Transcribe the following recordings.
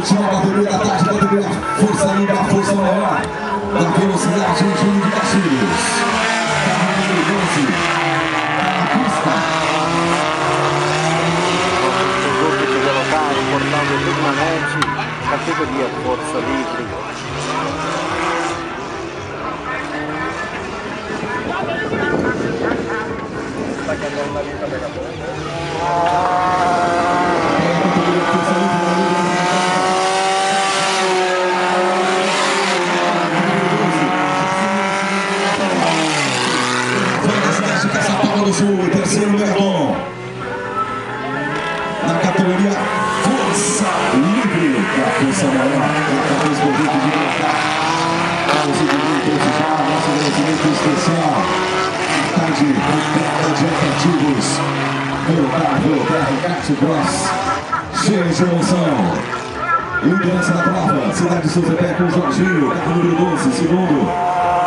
última bateria da tarde, bateria força livre, a força maior da velocidade em Júlio de Castilhos. Carro número 12, na pista. Portal do Tecmanete, categoria Força Livre. do Sul, terceiro Megaton. Na categoria Força Livre, a força maior, a vez bonito de montar. Vamos desde já, nosso agradecimento especial. Tarde completa de atrativos. Velotar, Cássio Cross, cheio de emoção. Liderança da prova, Cidade de São José com o Jorginho, carro número 12, segundo.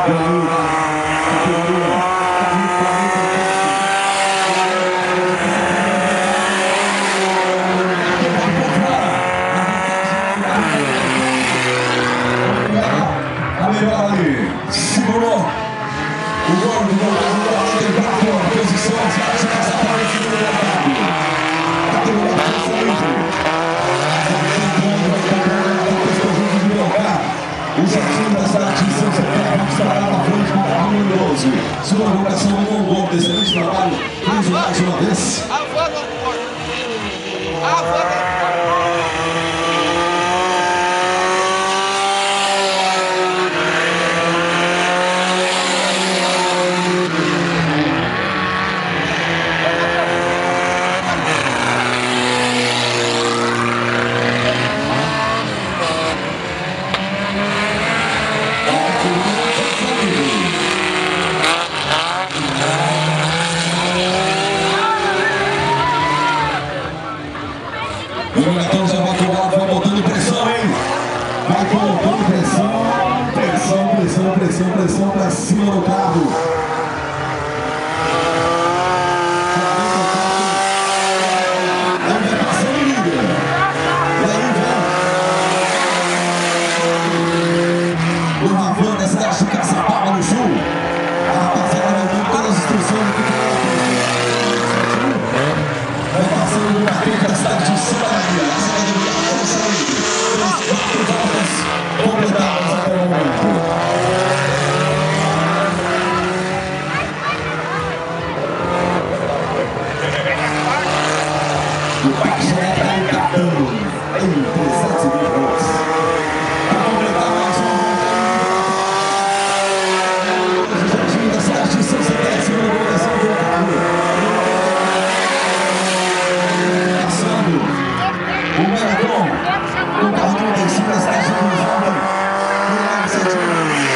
Ganhou a categoria. Segurou o gol do gol a posição, se passa para o segundo lugar. Categoria Força Livre. De voltar. O Jardim da cidade de São José estará na frente com o carro número 12. Sua colocação no gol, excelente trabalho. Fez mais uma vez. O Megaton já vai cobrado, vai botando pressão, hein? Vai colocando pressão pra cima do carro. Aí vai passando o líder. E aí vem o Ravan da cidade de Caçapava, no Sul. A rapaziada vai dando todas as instruções do que vai passando no marquete da cidade de Santa Maria. Essa categoria Força Livre. 4 voltas completadas até o momento. O Paixão está engatando em 300 minutos. Para completar mais o Jardim da cidade de São José, segunda colocação do carro. O Megaton, o carro número 35 da cidade de Cruzada, Força Livre.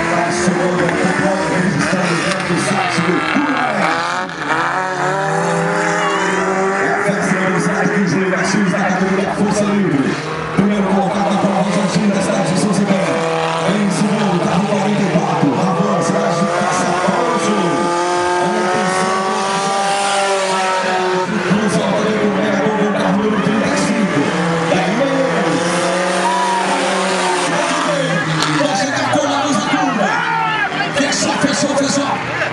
Está chegando a completa, registrando dentro do site do Curumé. É a festa da velocidade de Júlio Garcias na categoria Força Livre. Primeiro colocado na prova, Jardim da cidade de São José. Em segundo, carro 44, Ravan, cidade de Caçapava do Sul. Fechou.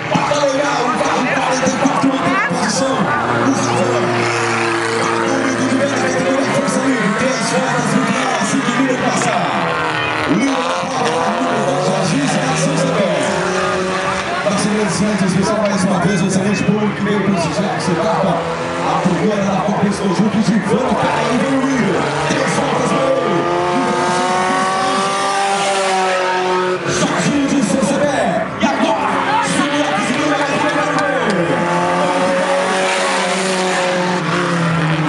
Pata legal, o carro 44 mantém a posição. O Ravan, corrido de venda da categoria Força Livre. 3 voltas no final, assim que vira passar. Líder da prova, o Jardim da São José. Nosso agradecimento especial mais uma vez ao excelente público que veio prestigiar essa etapa. A primeira da Copa estou junto de Ivano Caio e Ivano Líder. 3 voltas para ele. Jardim de São José. E agora,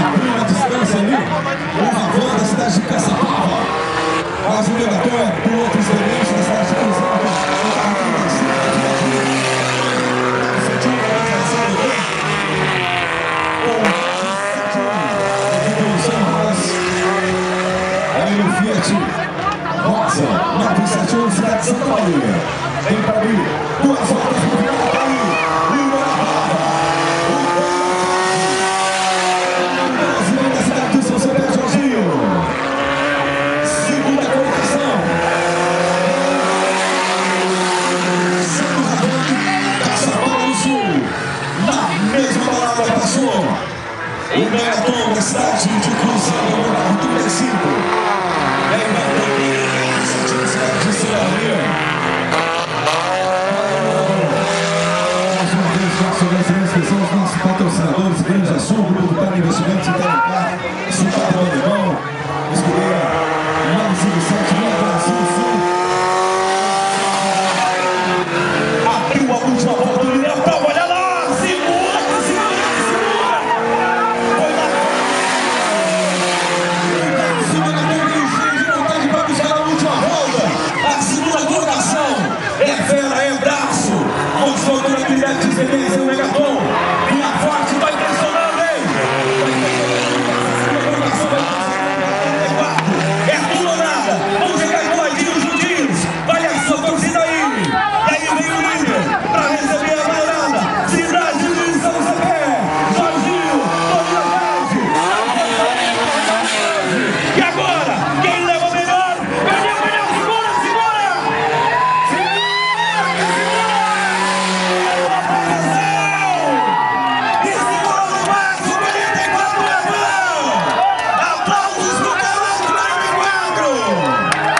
abriu a distância ali, o Ravan da cidade de Caçapava. Mas o Megaton é piloto experiente da cidade de Cruzada. Aí no Fiat Rosa, 971, cidade de Santa Maria. Vem para abrir 2 voltas no final, tá aí. Lima na prova. O CBS é o Megaton.